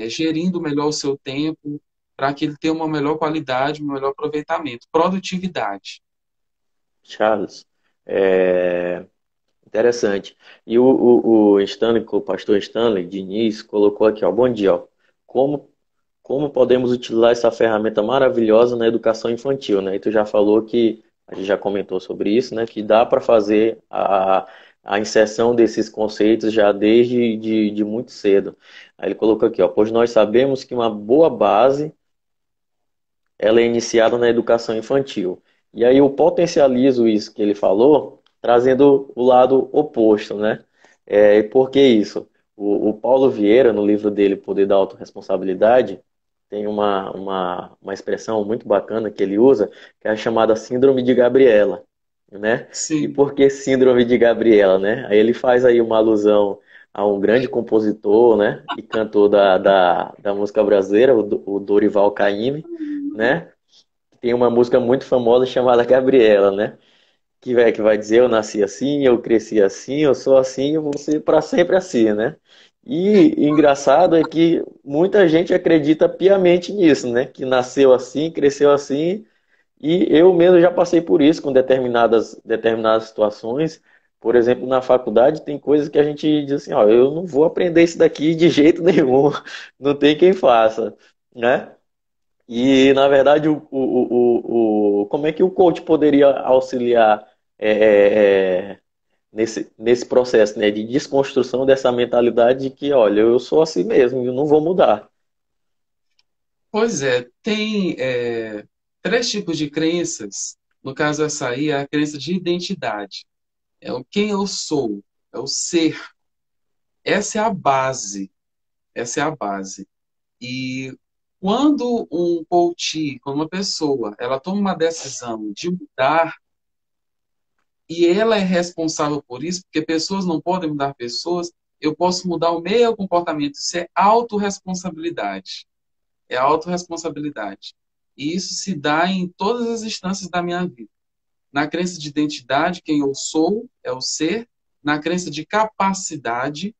gerindo melhor o seu tempo, para que ele tenha uma melhor qualidade, um melhor aproveitamento. Produtividade. Charles, é interessante. E o Stanley, o pastor Stanley Diniz, colocou aqui, ó, bom dia, ó, como podemos utilizar essa ferramenta maravilhosa na educação infantil, né? E tu já falou que, a gente já comentou sobre isso, né? Que dá para fazer a inserção desses conceitos já desde de muito cedo. Aí ele colocou aqui, ó, pois nós sabemos que uma boa base ela é iniciada na educação infantil. E aí eu potencializo isso que ele falou, trazendo o lado oposto, né? Por que isso? O Paulo Vieira, no livro dele, Poder da Autorresponsabilidade, tem uma expressão muito bacana que ele usa, que é a chamada Síndrome de Gabriela, né? E Sim, por que Síndrome de Gabriela, né? Aí ele faz aí uma alusão a um grande compositor, né? E cantor da música brasileira, o Dorival Caymmi, né? Tem uma música muito famosa chamada Gabriela, né? Que vai dizer eu nasci assim, eu cresci assim, eu sou assim, eu vou ser para sempre assim, né? E engraçado é que muita gente acredita piamente nisso, né? Que nasceu assim, cresceu assim, e eu mesmo já passei por isso com determinadas situações. Por exemplo, na faculdade tem coisas que a gente diz assim, ó, eu não vou aprender isso daqui de jeito nenhum, não tem quem faça, né? E, na verdade, como é que o coach poderia auxiliar nesse processo, né, de desconstrução dessa mentalidade de que, olha, eu sou assim mesmo, eu não vou mudar. pois é, tem 3 tipos de crenças. No caso, essa aí é a crença de identidade. É o quem eu sou, é o ser. Essa é a base. Essa é a base. E quando um coach, quando uma pessoa, ela toma uma decisão de mudar, e ela é responsável por isso, porque pessoas não podem mudar pessoas, eu posso mudar o meu comportamento. Isso é autorresponsabilidade. É autorresponsabilidade. E isso se dá em todas as instâncias da minha vida. Na crença de identidade, quem eu sou é o ser. Na crença de capacidade,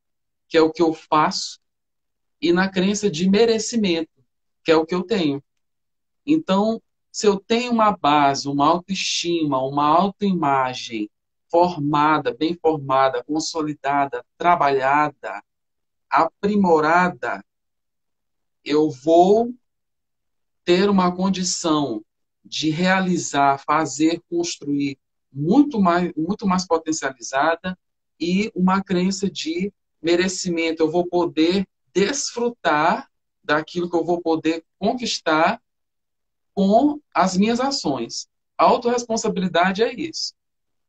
que é o que eu faço. E na crença de merecimento, que é o que eu tenho. Então, se eu tenho uma base, uma autoestima, uma autoimagem formada, bem formada, consolidada, trabalhada, aprimorada, eu vou ter uma condição de realizar, fazer, construir muito mais potencializada e uma crença de merecimento. Eu vou poder desfrutar daquilo que eu vou poder conquistar com as minhas ações. A autorresponsabilidade é isso.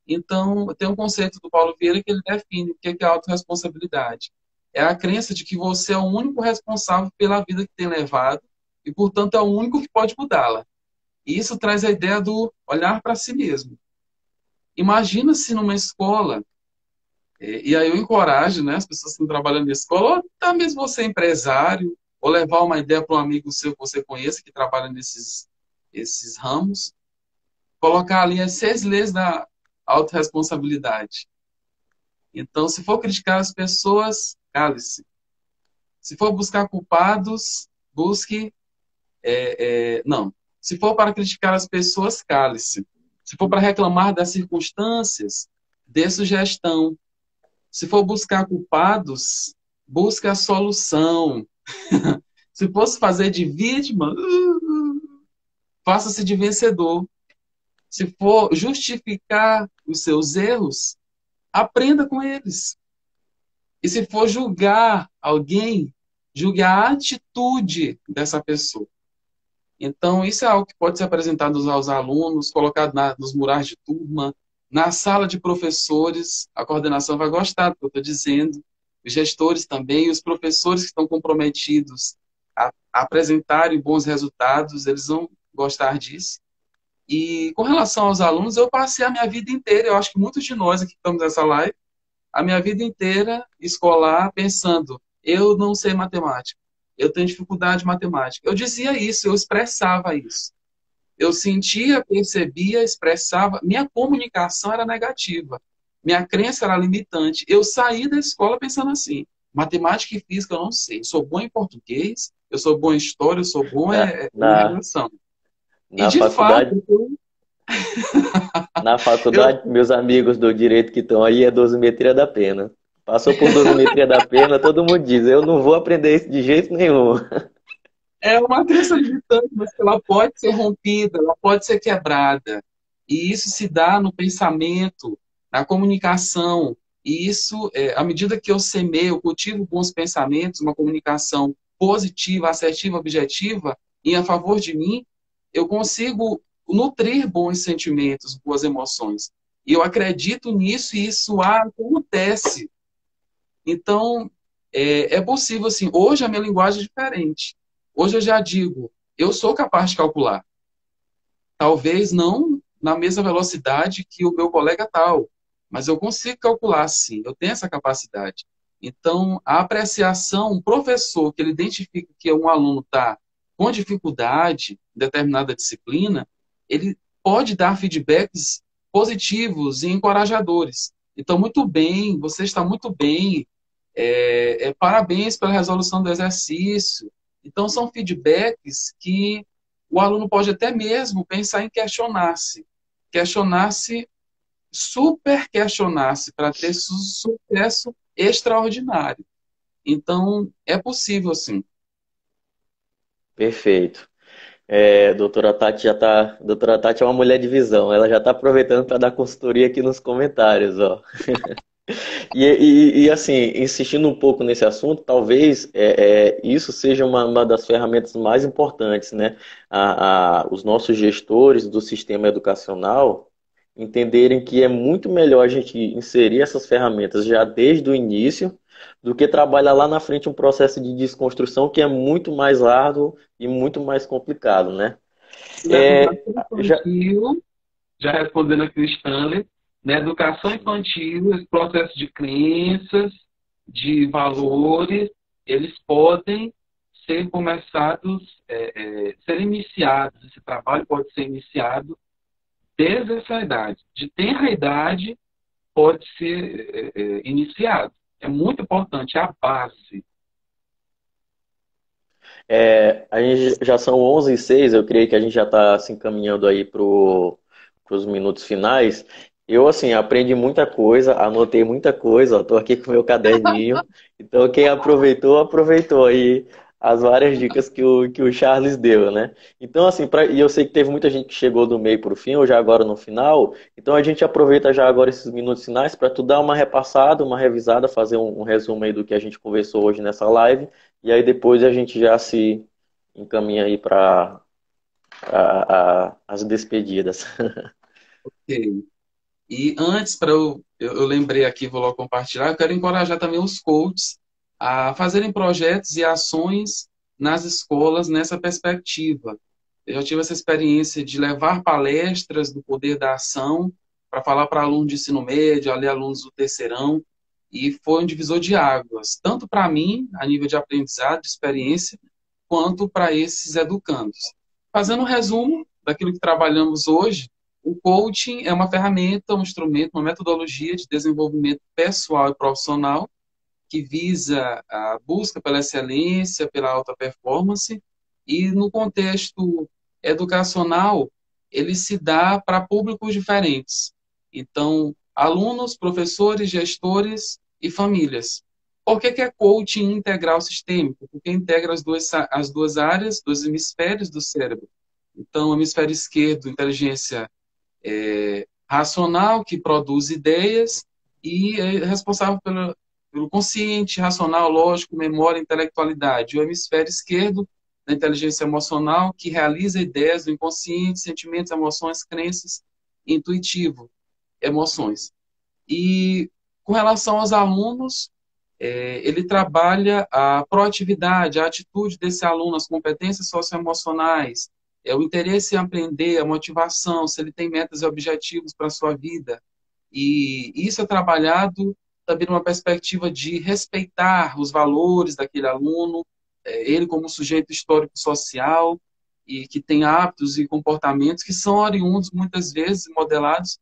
Então, tem um conceito do Paulo Vieira que ele define o que é autorresponsabilidade. É a crença de que você é o único responsável pela vida que tem levado e, portanto, é o único que pode mudá-la. E isso traz a ideia do olhar para si mesmo. Imagina se numa escola, e aí eu encorajo, né, as pessoas que estão trabalhando na escola, ou até mesmo você empresário, ou levar uma ideia para um amigo seu que você conheça, que trabalha esses ramos, colocar ali as 6 leis da autorresponsabilidade. Então, se for criticar as pessoas, cale-se. Se for buscar culpados, busque. Não. Se for para criticar as pessoas, cale-se. Se for para reclamar das circunstâncias, dê sugestão. Se for buscar culpados, busque a solução. Se fosse fazer de vítima, faça-se de vencedor. Se for justificar os seus erros, aprenda com eles. E se for julgar alguém, julgue a atitude dessa pessoa. Então, isso é algo que pode ser apresentado aos alunos, colocado nos murais de turma, na sala de professores. A coordenação vai gostar do que eu estou dizendo. Os gestores também, os professores que estão comprometidos a apresentarem bons resultados, eles vão gostar disso. E com relação aos alunos, eu passei a minha vida inteira, eu acho que muitos de nós aqui que estamos nessa live, a minha vida inteira escolar pensando, eu não sei matemática, eu tenho dificuldade em matemática. Eu dizia isso, eu expressava isso. Eu sentia, percebia, expressava. Minha comunicação era negativa. Minha crença era limitante. Eu saí da escola pensando assim, matemática e física eu não sei. Eu sou bom em português, eu sou bom em história, eu sou bom Na, em na, redação. E na de fato, faculdade, na eu, faculdade, meus amigos do direito que estão aí é dosimetria da pena. Passou por dosimetria da pena, todo mundo diz, eu não vou aprender isso de jeito nenhum. é uma crença limitante, mas ela pode ser rompida, ela pode ser quebrada. E isso se dá no pensamento, na comunicação. E isso, à medida que eu semeio, cultivo bons pensamentos, uma comunicação positiva, assertiva, objetiva, e a favor de mim, eu consigo nutrir bons sentimentos, boas emoções. E eu acredito nisso e isso acontece. Então, é possível, assim, hoje a minha linguagem é diferente. Hoje eu já digo, eu sou capaz de calcular. Talvez não na mesma velocidade que o meu colega tal, mas eu consigo calcular sim, eu tenho essa capacidade. Então, a apreciação, um professor que ele identifica que um aluno está com dificuldade em determinada disciplina, ele pode dar feedbacks positivos e encorajadores. Então, muito bem, você está muito bem, parabéns pela resolução do exercício. Então, são feedbacks que o aluno pode até mesmo pensar em questionar-se. Questionar-se, super questionar-se, para ter sucesso extraordinário. Então, é possível, sim. Perfeito. Doutora Tati Doutora Tati é uma mulher de visão, ela já está aproveitando para dar consultoria aqui nos comentários, ó. Assim, insistindo um pouco nesse assunto, talvez isso seja uma das ferramentas mais importantes, né? Os nossos gestores do sistema educacional, entenderem que é muito melhor a gente inserir essas ferramentas já desde o início do que trabalhar lá na frente um processo de desconstrução que é muito mais árduo e muito mais complicado, né? Na É, educação já, infantil, já respondendo aqui o Stanley, na educação infantil, esse processo de crenças, de valores, eles podem ser começados, ser iniciados, esse trabalho pode ser iniciado desde essa idade. De tenra idade, pode ser iniciado. É muito importante, é a base. a gente já são 11h06, eu creio que a gente já está se encaminhando aí para os minutos finais. Eu, assim, aprendi muita coisa, anotei muita coisa, estou aqui com o meu caderninho. Então, quem aproveitou, aproveitou aí as várias dicas que o Charles deu, né? Então, assim, e eu sei que teve muita gente que chegou do meio para o fim, ou já agora no final. Então, a gente aproveita já agora esses minutos finais para tu dar uma repassada, uma revisada, fazer um resumo aí do que a gente conversou hoje nessa live. E aí depois a gente já se encaminha aí para as despedidas. Ok. E antes, eu lembrei aqui, vou logo compartilhar, eu quero encorajar também os coaches a fazerem projetos e ações nas escolas nessa perspectiva. Eu já tive essa experiência de levar palestras do poder da ação para falar para alunos de ensino médio, ali alunos do terceirão, e foi um divisor de águas, tanto para mim, a nível de aprendizado, de experiência, quanto para esses educandos. Fazendo um resumo daquilo que trabalhamos hoje, o coaching é uma ferramenta, um instrumento, uma metodologia de desenvolvimento pessoal e profissional que visa a busca pela excelência, pela alta performance, e no contexto educacional, ele se dá para públicos diferentes. Então, alunos, professores, gestores e famílias. Por que é coaching integral sistêmico? Porque integra as duas áreas, dois hemisférios do cérebro. Então, o hemisfério esquerdo, inteligência racional, que produz ideias, e é responsável pelo consciente, racional, lógico, memória, intelectualidade. O hemisfério esquerdo, da inteligência emocional, que realiza ideias do inconsciente, sentimentos, emoções, crenças, intuitivo, emoções. E com relação aos alunos, ele trabalha a proatividade, a atitude desse aluno, as competências socioemocionais, o interesse em aprender, a motivação, se ele tem metas e objetivos para a sua vida. E isso é trabalhado também numa perspectiva de respeitar os valores daquele aluno, ele como sujeito histórico-social, e que tem hábitos e comportamentos que são oriundos, muitas vezes, modelados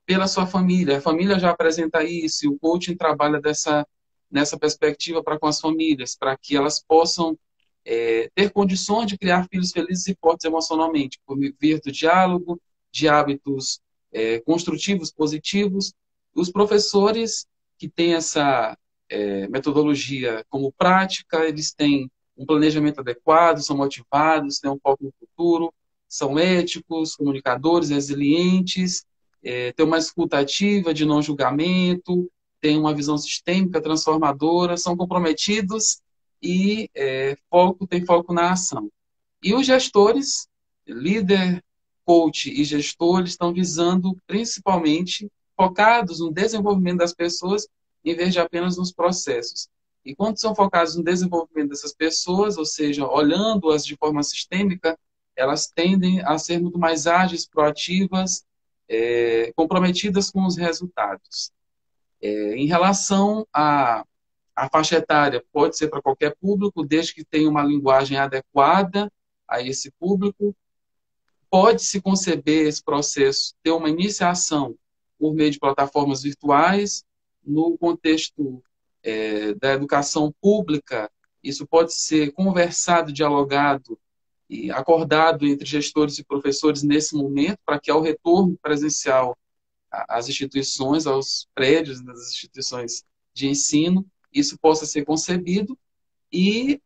pela sua família. A família já apresenta isso, e o coaching trabalha nessa perspectiva para com as famílias, para que elas possam ter condições de criar filhos felizes e fortes emocionalmente, por meio do diálogo, de hábitos construtivos, positivos. Os professores que têm essa metodologia como prática, eles têm um planejamento adequado, são motivados, têm um foco no futuro, são éticos, comunicadores, resilientes, têm uma escuta ativa de não julgamento, têm uma visão sistêmica, transformadora, são comprometidos e tem foco na ação. E os gestores, líder, coach e gestor, eles estão visando principalmente focados no desenvolvimento das pessoas em vez de apenas nos processos. E quando são focados no desenvolvimento dessas pessoas, ou seja, olhando-as de forma sistêmica, elas tendem a ser muito mais ágeis, proativas, comprometidas com os resultados. Em relação à faixa etária, pode ser para qualquer público, desde que tenha uma linguagem adequada a esse público. Pode-se conceber esse processo, ter uma iniciação por meio de plataformas virtuais, no contexto da educação pública, isso pode ser conversado, dialogado e acordado entre gestores e professores nesse momento, para que ao retorno presencial às instituições, aos prédios das instituições de ensino, isso possa ser concebido. E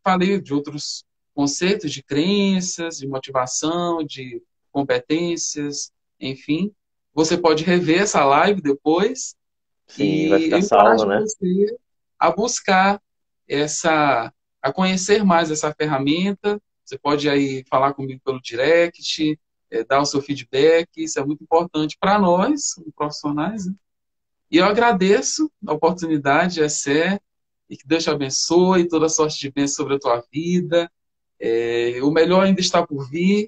falei de outros conceitos de crenças, de motivação, de competências, enfim. Você pode rever essa live depois Sim, vai e ficar eu salvo, encorajo né? você a buscar a conhecer mais essa ferramenta. Você pode aí falar comigo pelo direct, dar o seu feedback, isso é muito importante para nós, como profissionais, né? E eu agradeço a oportunidade, Essé, e que Deus te abençoe, toda sorte de bênção sobre a tua vida. O melhor ainda está por vir.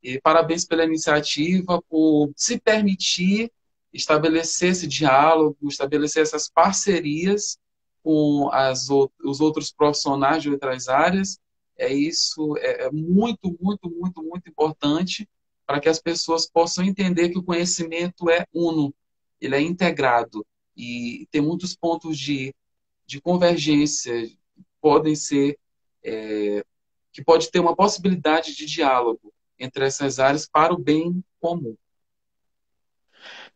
E parabéns pela iniciativa, por se permitir estabelecer esse diálogo, estabelecer essas parcerias com os outros profissionais de outras áreas. Isso é muito, muito, muito, muito importante para que as pessoas possam entender que o conhecimento é uno, ele é integrado e tem muitos pontos de convergência, podem ser, que pode ter uma possibilidade de diálogo entre essas áreas para o bem comum.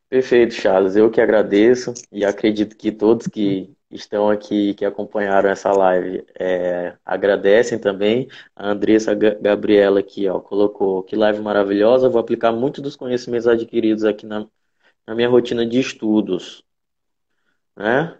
Perfeito, Charles. Eu que agradeço e acredito que todos que estão aqui, que acompanharam essa live, agradecem também. A Andressa Gabriela aqui, ó, colocou que live maravilhosa. Vou aplicar muito dos conhecimentos adquiridos aqui na minha rotina de estudos, né?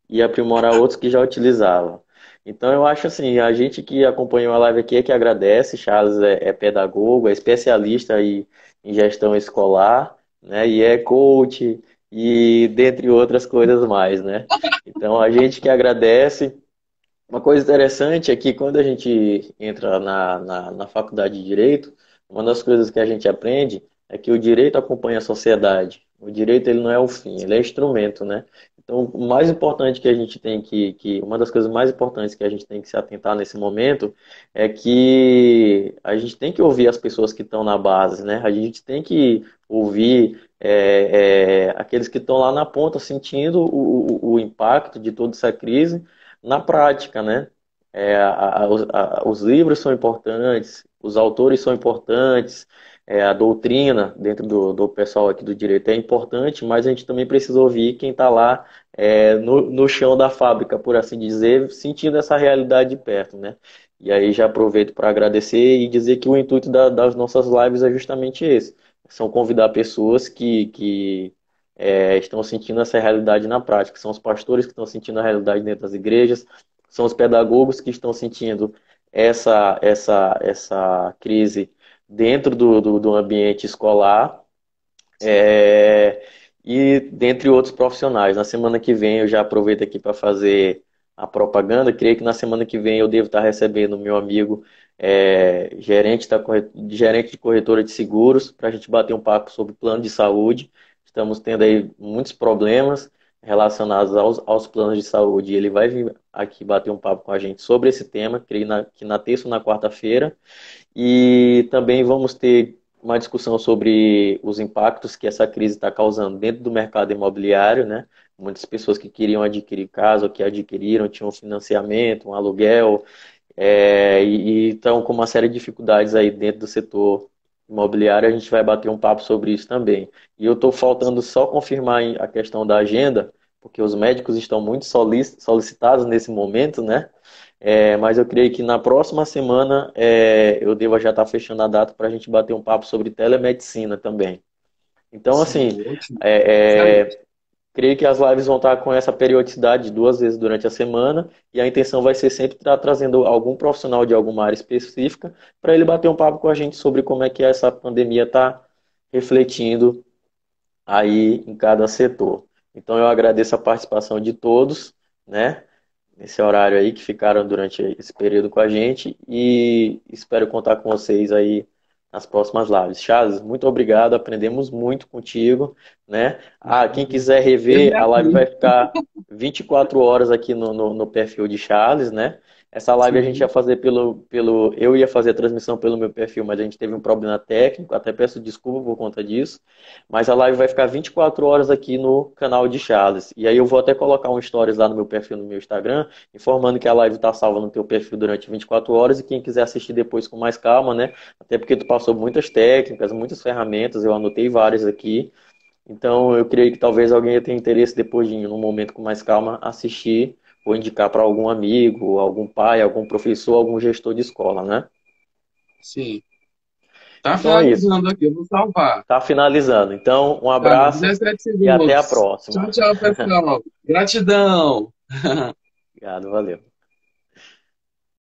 E aprimorar outros que já utilizava. Então eu acho assim, a gente que acompanhou a live aqui é que agradece. Charles é pedagogo, é especialista aí em gestão escolar, né? E é coach e dentre outras coisas mais, né? Então a gente que agradece. Uma coisa interessante é que quando a gente entra na faculdade de Direito, uma das coisas que a gente aprende é que o direito acompanha a sociedade. O direito ele não é o fim, ele é instrumento, né? Então, o mais importante que a gente tem uma das coisas mais importantes que a gente tem que se atentar nesse momento é que a gente tem que ouvir as pessoas que estão na base, né? A gente tem que ouvir aqueles que estão lá na ponta sentindo o impacto de toda essa crise na prática, né? Os livros são importantes, os autores são importantes, a doutrina dentro do pessoal aqui do direito é importante, mas a gente também precisa ouvir quem está lá no chão da fábrica, por assim dizer, sentindo essa realidade de perto, né? E aí já aproveito para agradecer e dizer que o intuito das nossas lives é justamente esse, são convidar pessoas que estão sentindo essa realidade na prática. São os pastores que estão sentindo a realidade dentro das igrejas, são os pedagogos que estão sentindo essa crise dentro do ambiente escolar, e dentre outros profissionais. Na semana que vem eu já aproveito aqui para fazer a propaganda. Creio que na semana que vem eu devo estar recebendo o meu amigo gerente de corretora de seguros, para a gente bater um papo sobre plano de saúde. Estamos tendo aí muitos problemas relacionados aos planos de saúde. Ele vai vir aqui bater um papo com a gente sobre esse tema, creio que na terça ou na quarta-feira. E também vamos ter uma discussão sobre os impactos que essa crise está causando dentro do mercado imobiliário, né? Muitas pessoas que queriam adquirir casa ou que adquiriram tinham um financiamento, um aluguel, e estão com uma série de dificuldades aí dentro do setor imobiliário. A gente vai bater um papo sobre isso também. E eu estou faltando só confirmar a questão da agenda, porque os médicos estão muito solicitados nesse momento, né? Mas eu creio que na próxima semana eu devo já estar fechando a data para a gente bater um papo sobre telemedicina também. Então, Sim, assim, ótimo. Excelente. creio que as lives vão estar com essa periodicidade de 2 vezes durante a semana, e a intenção vai ser sempre estar trazendo algum profissional de alguma área específica para ele bater um papo com a gente sobre como é que essa pandemia está refletindo aí em cada setor. Então eu agradeço a participação de todos, né? Nesse horário aí que ficaram durante esse período com a gente, e espero contar com vocês aí nas próximas lives. Charles, muito obrigado, aprendemos muito contigo, né? Quem quiser Ele rever, é a live aqui. vai ficar 24 horas aqui no perfil de Charles, né? Essa live a gente ia Sim. fazer eu ia fazer a transmissão pelo meu perfil, mas a gente teve um problema técnico, até peço desculpa por conta disso, mas a live vai ficar 24 horas aqui no canal de Charles. E aí eu vou até colocar um stories lá no meu perfil no meu Instagram, informando que a live está salva no teu perfil durante 24 horas, e quem quiser assistir depois com mais calma, né? Até porque tu passou muitas técnicas, muitas ferramentas, eu anotei várias aqui. Então eu creio que talvez alguém tenha interesse depois de, num momento com mais calma, assistir ou indicar para algum amigo, algum pai, algum professor, algum gestor de escola, né? Sim. Tá Então é isso. finalizando aqui, eu vou salvar. Tá finalizando. Então, um Tá, abraço 17 e até a segundos. Tchau, próxima. tchau, pessoal. Gratidão. Obrigado, valeu.